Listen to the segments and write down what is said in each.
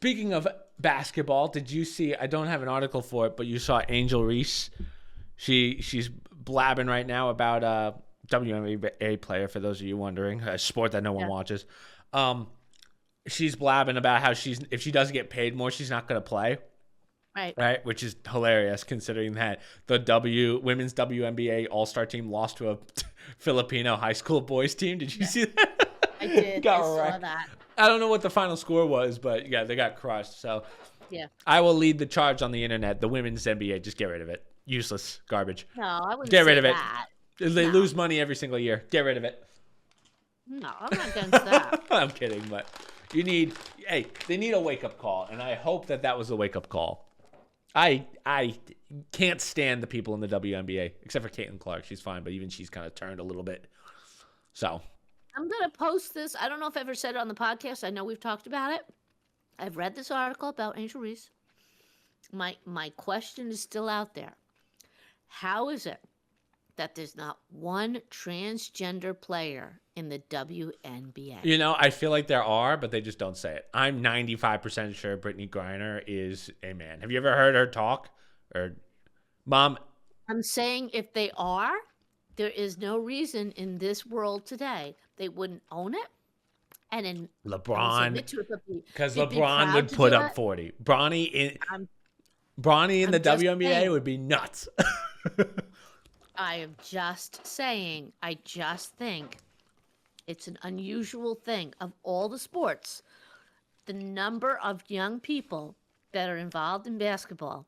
Speaking of basketball, did you see? I don't have an article for it, but you saw Angel Reese. She's blabbing right now about W.N.B.A player. For those of you wondering, a sport that no one watches. She's blabbing about how if she doesn't get paid more, she's not going to play. Right, which is hilarious considering that the women's WNBA All-Star team lost to a Filipino high school boys team. Did you see that? I did. I saw that. I don't know what the final score was, but yeah, they got crushed. So yeah, I will lead the charge on the internet. The women's NBA, just get rid of it. Useless garbage. No, I wouldn't get rid of that. It. They lose money every single year. Get rid of it. No, I'm not against that. I'm kidding, but they need a wake-up call, and I hope that was a wake-up call. I can't stand the people in the WNBA, except for Caitlin Clark. She's fine, but even she's kind of turned a little bit. So I'm going to post this. I don't know if I ever said it on the podcast. I know we've talked about it. I've read this article about Angel Reese. My question is still out there. How is it that there's not one transgender player in the WNBA? You know, I feel like there are, but they just don't say it. I'm 95% sure Brittany Griner is a man. Have you ever heard her talk? Or, Mom? I'm saying if they are, there is no reason in this world today they wouldn't own it. And in LeBron, because LeBron would put up 40. Bronny in the WNBA would be nuts. I am just saying, I just think it's an unusual thing of all the sports. The number of young people that are involved in basketball,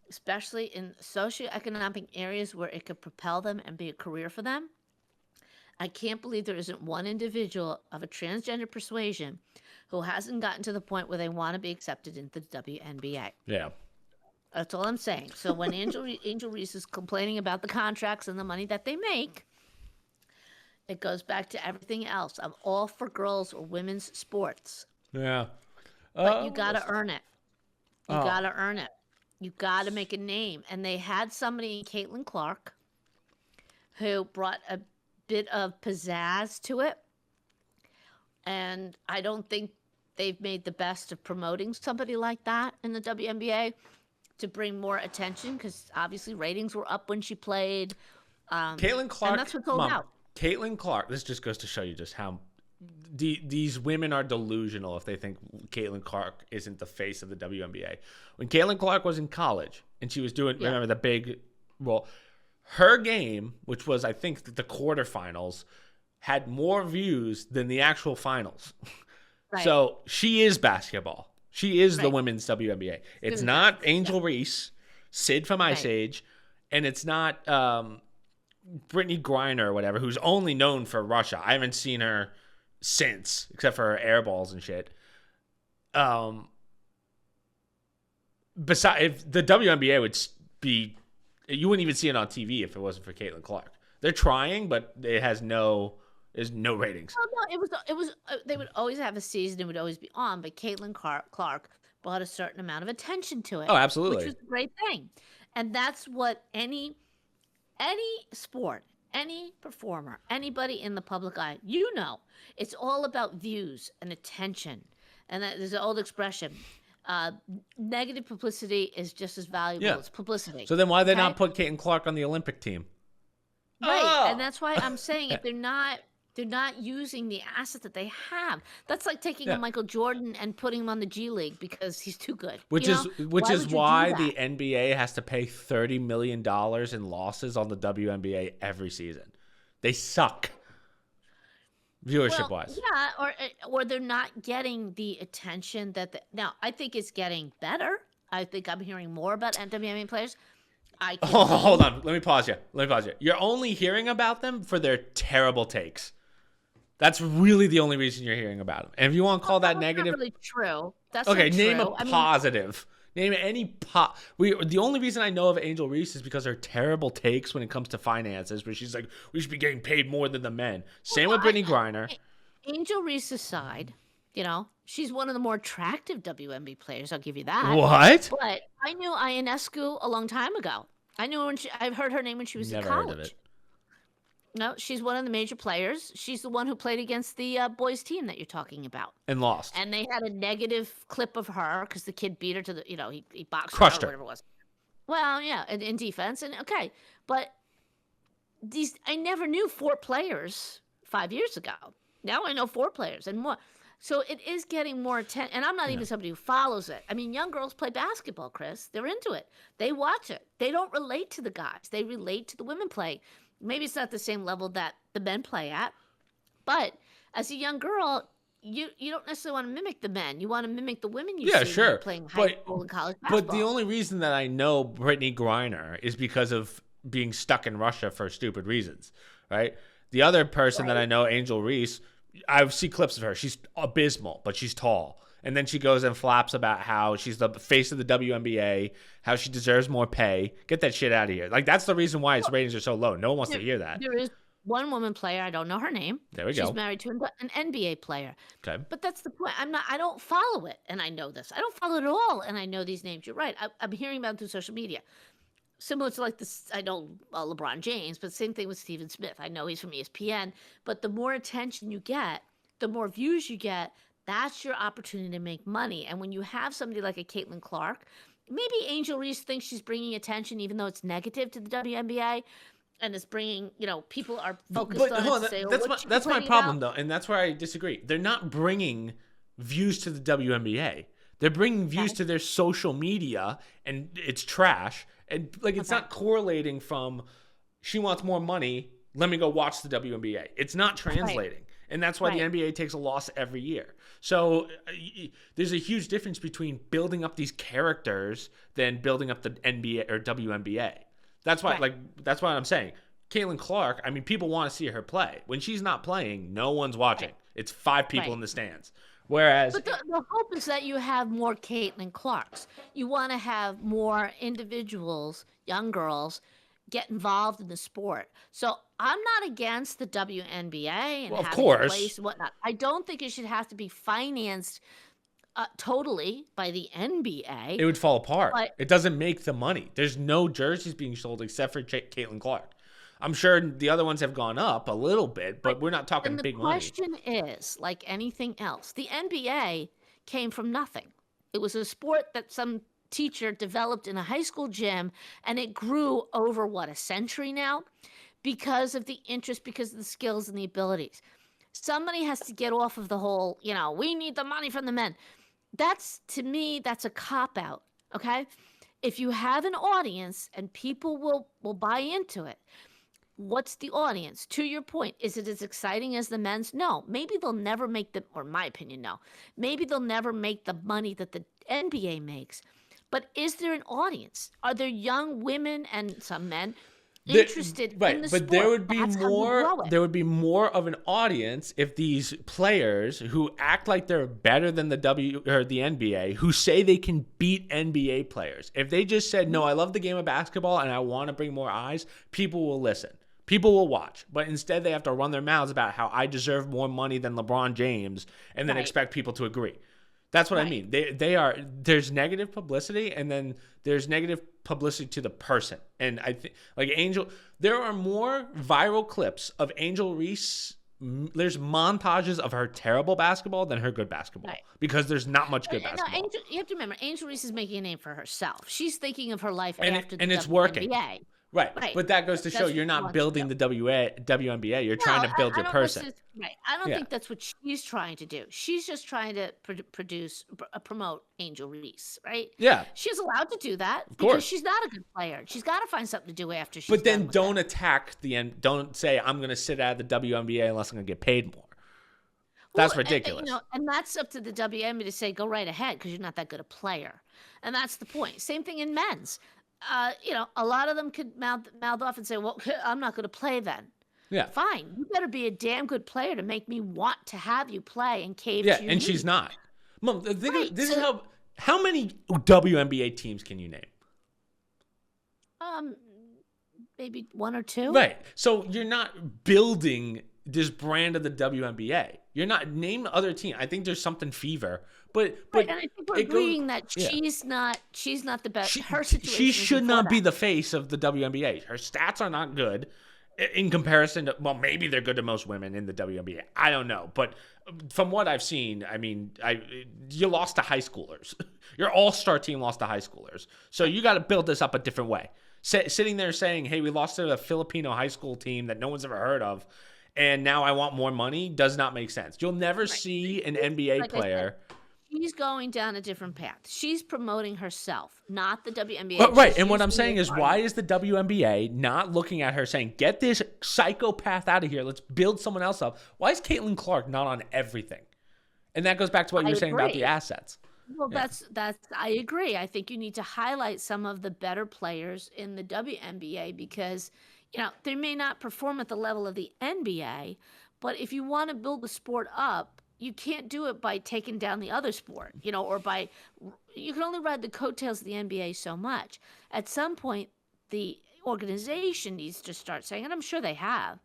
especially in socioeconomic areas where it could propel them and be a career for them. I can't believe there isn't one individual of a transgender persuasion who hasn't gotten to the point where they want to be accepted into the WNBA. Yeah. That's all I'm saying. So when Angel Reese is complaining about the contracts and the money that they make, it goes back to everything else. I'm all for girls or women's sports. Yeah. But you got to earn it. You got to earn it. You got to make a name. And they had somebody, Caitlin Clark, who brought a bit of pizzazz to it. And I don't think they've made the best of promoting somebody like that in the WNBA to bring more attention, because obviously ratings were up when she played. Caitlin Clark, and that's what's all about. Caitlin Clark, this just goes to show you just how these women are delusional if they think Caitlin Clark isn't the face of the WNBA. When Caitlin Clark was in college and she was doing, remember the big, her game, which was I think the quarterfinals, had more views than the actual finals. Right. So she is basketball. She is the women's WNBA. It's not Angel Reese, Sid from Ice Age, and it's not Brittany Griner or whatever, who's only known for Russia. I haven't seen her since, except for her air balls and shit. Besides, if the WNBA would be, you wouldn't even see it on TV if it wasn't for Caitlin Clark. They're trying, but it has there's no ratings. Oh, no, it was. They would always have a season; it would always be on. But Caitlin Clark brought a certain amount of attention to it. Oh, absolutely, which was a great thing. And that's what any sport, any performer, anybody in the public eye, it's all about views and attention. And there's an old expression: negative publicity is just as valuable as publicity. So then, why they not put Caitlin Clark on the Olympic team? Right, and that's why I'm saying if they're not using the asset that they have. That's like taking a Michael Jordan and putting him on the G League because he's too good. Which is why the NBA has to pay $30 million in losses on the WNBA every season. They suck, viewership-wise. Yeah, or they're not getting the attention that now, I think it's getting better. I think I'm hearing more about WNBA players. Hold on. Let me pause you. You're only hearing about them for their terrible takes. That's really the only reason you're hearing about them. And if you want to call that negative, not really true. That's okay. Not name true. a positive. Name any The only reason I know of Angel Reese is because her terrible takes when it comes to finances, where she's like, we should be getting paid more than the men. Same with Brittany Griner. Angel Reese aside, she's one of the more attractive WNBA players. I'll give you that. What? But I knew E.S.T a long time ago. I've heard her name when she was in college. Never heard of it. No, she's one of the major players. She's the one who played against the boys team that you're talking about. And lost. And they had a negative clip of her because the kid beat her to the, he boxed Crushed her her. or whatever it was. Well, yeah, in defense. And okay. But I never knew 4 players 5 years ago. Now I know 4 players and more. So it is getting more attention. And I'm not even somebody who follows it. I mean, young girls play basketball, Chris. They're into it. They watch it. They don't relate to the guys. They relate to the women playing. Maybe it's not the same level that the men play at. But as a young girl, you don't necessarily want to mimic the men. You want to mimic the women you see when you're playing high school and college basketball. But the only reason that I know Brittany Griner is because of being stuck in Russia for stupid reasons, right? The other person that I know, Angel Reese, I see clips of her. She's abysmal, but she's tall. And then she goes and flaps about how she's the face of the W.N.B.A., how she deserves more pay. Get that shit out of here. Like, that's the reason why its ratings are so low. No one wants to hear that. There is one woman player. I don't know her name. There we go. She's married to an NBA player. Okay. But that's the point. I don't follow it, and I know this. I don't follow it at all, and I know these names. You're right. I'm hearing about it through social media. Similar to like this, I know LeBron James, but same thing with Stephen Smith. I know he's from ESPN. But the more attention you get, the more views you get, that's your opportunity to make money. And when you have somebody like a Caitlin Clark, maybe Angel Reese thinks she's bringing attention, even though it's negative to the WNBA, and it's bringing, people are focused on it. That's my problem, though, and that's where I disagree. They're not bringing views to the WNBA. They're bringing views to their social media, and it's trash. And it's not correlating from she wants more money, let me go watch the WNBA. It's not translating. And that's why the NBA takes a loss every year. So there's a huge difference between building up these characters than building up the NBA or WNBA. That's why, that's why I'm saying Caitlin Clark. I mean, people want to see her play. When she's not playing, no one's watching. It's 5 people in the stands. Whereas, but the hope is that you have more Caitlin Clarks. You want to have more individuals, young girls, get involved in the sport. So I'm not against the WNBA and well, of having course. a place and whatnot. I don't think it should have to be financed totally by the NBA. It would fall apart. It doesn't make the money. There's no jerseys being sold except for Caitlin Clark. I'm sure the other ones have gone up a little bit, but we're not talking big money. The question is, like anything else, the NBA came from nothing. It was a sport that some teacher developed in a high school gym, and it grew over, a century now? Because of the interest, because of the skills and the abilities. Somebody has to get off of the whole, we need the money from the men. To me, that's a cop-out, okay? If you have an audience and people will buy into it, what's the audience? To your point, is it as exciting as the men's? No. Maybe they'll never make or in my opinion, no. Maybe they'll never make the money that the NBA makes. But is there an audience? Are there young women and some men interested in the sport? But there would be more. There would be more of an audience if these players who act like they're better than the NBA, who say they can beat NBA players, if they just said, "No, I love the game of basketball and I want to bring more eyes," people will listen. People will watch. But instead, they have to run their mouths about how I deserve more money than LeBron James, and then expect people to agree. That's what I mean. There's negative publicity, and then there's negative publicity to the person. And I think, there are more viral clips of Angel Reese. There's montages of her terrible basketball than her good basketball because there's not much good basketball. You have to remember, Angel Reese is making a name for herself. She's thinking of her life after the and it's WNBA. working. Right, but that goes to show you're not building the WNBA. You're trying to build your person. I don't think that's what she's trying to do. She's just trying to promote Angel Reese, right? Yeah. She's allowed to do that because she's not a good player. She's got to find something to do after she's But then done with don't that. attack the end. Don't say, I'm going to sit out of the WNBA unless I'm going to get paid more. That's ridiculous. And that's up to the WNBA to say, go right ahead because you're not that good a player. And that's the point. Same thing in men's. A lot of them could mouth off and say, well, I'm not going to play then. Yeah. Fine. You better be a damn good player to make me want to have you play and cave to you. Yeah, and she's not. Mom, this is how many WNBA teams can you name? Maybe 1 or 2. Right. So you're not building this brand of the WNBA. You're not name other team. I think there's something fever. But and I think we're agreeing that she's not the best. Her situation. She should not be the face of the WNBA. Her stats are not good, in comparison to, well, maybe they're good to most women in the WNBA. I don't know, but from what I've seen, I mean, you lost to high schoolers. Your all-star team lost to high schoolers, so you got to build this up a different way. Sitting there saying, "Hey, we lost to a Filipino high school team that no one's ever heard of, and now I want more money," does not make sense. You'll never see an NBA player. She's going down a different path. She's promoting herself, not the WNBA. But, right, and what I'm saying is, why is the WNBA not looking at her saying, "Get this psychopath out of here. Let's build someone else up"? Why is Caitlin Clark not on everything? And that goes back to what you were saying about the assets. Well, that's I agree. I think you need to highlight some of the better players in the WNBA because, they may not perform at the level of the NBA, but if you want to build the sport up, you can't do it by taking down the other sport, or you can only ride the coattails of the NBA so much. At some point, the organization needs to start saying, and I'm sure they have,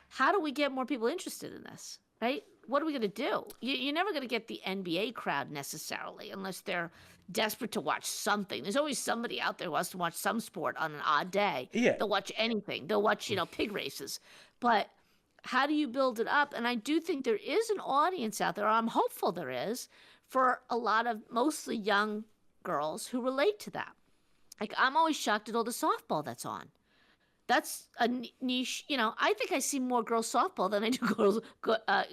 how do we get more people interested in this, right? What are we going to do? You're never going to get the NBA crowd necessarily unless they're desperate to watch something. There's always somebody out there who wants to watch some sport on an odd day. Yeah. They'll watch anything. They'll watch, pig races. But how do you build it up? And I do think there is an audience out there, or I'm hopeful there is, for a lot of mostly young girls who relate to that. Like, I'm always shocked at all the softball that's on. That's a niche. I think I see more girls softball than I do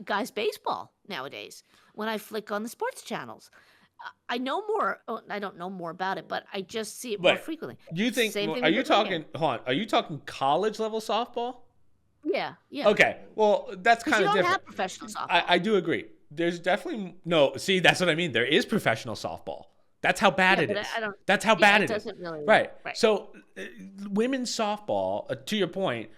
guys baseball nowadays when I flick on the sports channels. I know more. I don't know more about it, but I just see it more frequently. Do you think? Are you talking? Hold on. Are you talking college level softball? Yeah. Yeah. Okay. Well, that's kind of different. You don't have professional softball. I do agree. There's definitely no. See, that's what I mean. There is professional softball. That's how bad it is. That's how bad it is. Really, right. So, women's softball, to your point,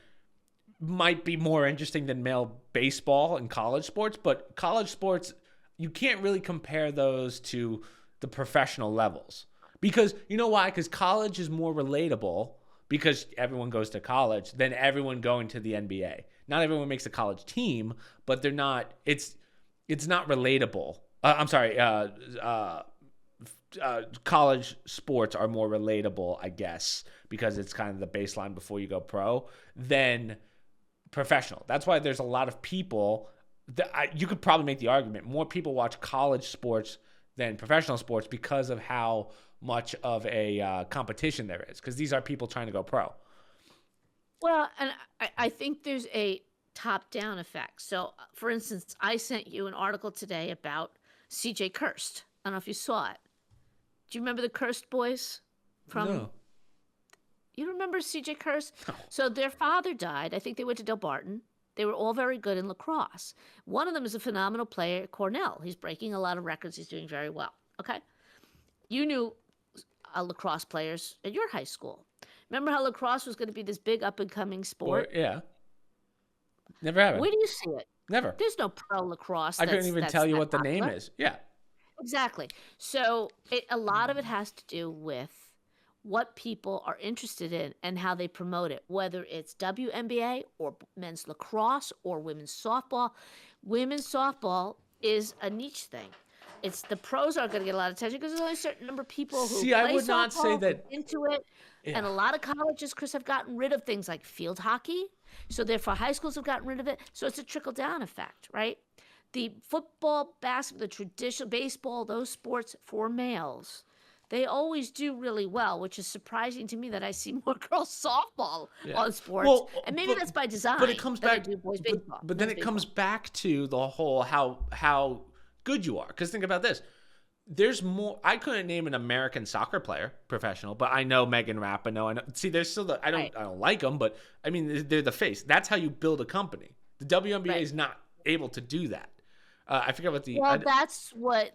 might be more interesting than male baseball and college sports. But college sports, you can't really compare those to the professional levels. Because, you know why? Because college is more relatable because everyone goes to college than everyone going to the NBA. Not everyone makes a college team, but they're not. It's not relatable. I'm sorry. College sports are more relatable, I guess, because it's kind of the baseline before you go pro than professional. That's why there's a lot of people that you could probably make the argument more people watch college sports than professional sports because of how much of a competition there is, because these are people trying to go pro. Well, and I think there's a top-down effect. So, for instance, I sent you an article today about C.J. Kirst. I don't know if you saw it. Do you remember the Kirst boys? No. You don't remember C.J. Kirst? No. So their father died. I think they went to Del Barton. They were all very good in lacrosse. One of them is a phenomenal player at Cornell. He's breaking a lot of records. He's doing very well. Okay? You knew lacrosse players at your high school. Remember how lacrosse was going to be this big up-and-coming sport? Yeah. Never happened. Where do you see it? Never. There's no pro lacrosse. I couldn't even tell you what the name is. Yeah. Exactly. So a lot of it has to do with what people are interested in and how they promote it, whether it's WNBA or men's lacrosse or women's softball. Women's softball is a niche thing. It's the pros aren't going to get a lot of attention because there's only a certain number of people who play I would not say softball, that into it. Yeah. And a lot of colleges, Chris, have gotten rid of things like field hockey. So therefore, high schools have gotten rid of it. So it's a trickle-down effect, right? The football, basketball, the traditional baseball, those sports for males, they always do really well, which is surprising to me that I see more girls softball on sports. Well, and maybe that's by design. But it comes back to boys baseball. But then it comes back to the whole how good you are. Because think about this. There's more. I couldn't name an American soccer player professional, but I know Megan Rapinoe. I know. See, there's still I don't like them, but I mean they're the face. That's how you build a company. The WNBA is not able to do that. I forget what the. Well,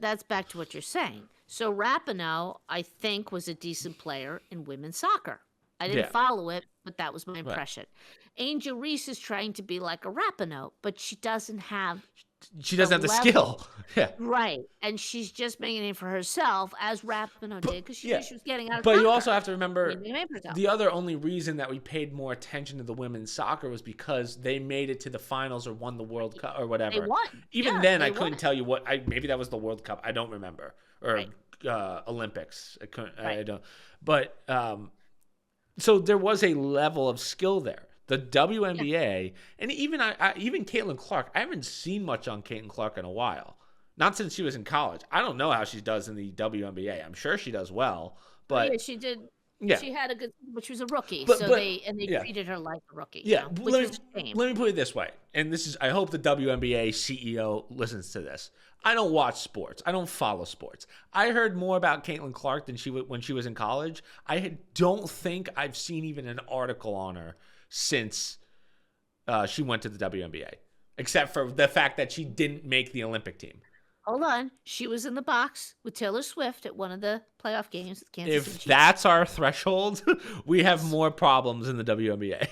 that's back to what you're saying. So Rapinoe, I think, was a decent player in women's soccer. I didn't follow it, but that was my impression. Right. Angel Reese is trying to be like a Rapinoe, but she doesn't have. She doesn't have the skill. Yeah. Right. And she's just making it for herself, as Rapinoe did, because she knew she was getting out of But soccer. you also have to remember, the other only reason that we paid more attention to the women's soccer was because they made it to the finals or won the World Cup or whatever. They won. Even then, I couldn't tell you what. Maybe that was the World Cup. I don't remember. Or Olympics. I don't. But so there was a level of skill there. The Yeah. WNBA, and even Caitlin Clark, I haven't seen much on Caitlin Clark in a while. Not since she was in college. I don't know how she does in the WNBA. I'm sure she does well, Oh yeah, but she did. yeah, She had a good, but she was a rookie, but so but they yeah, treated her like a rookie, yeah. which was a shame. Let me put it this way, and this is I hope the WNBA CEO listens to this. I don't watch sports. I don't follow sports. I heard more about Caitlin Clark than when she was in college. Don't think I've seen even an article on her since she went to the WNBA, except for the fact that she didn't make the Olympic team. Hold on, she was in the box with Taylor Swift at one of the playoff games with Kansas City If Chiefs. that's our threshold, we have more problems in the WNBA.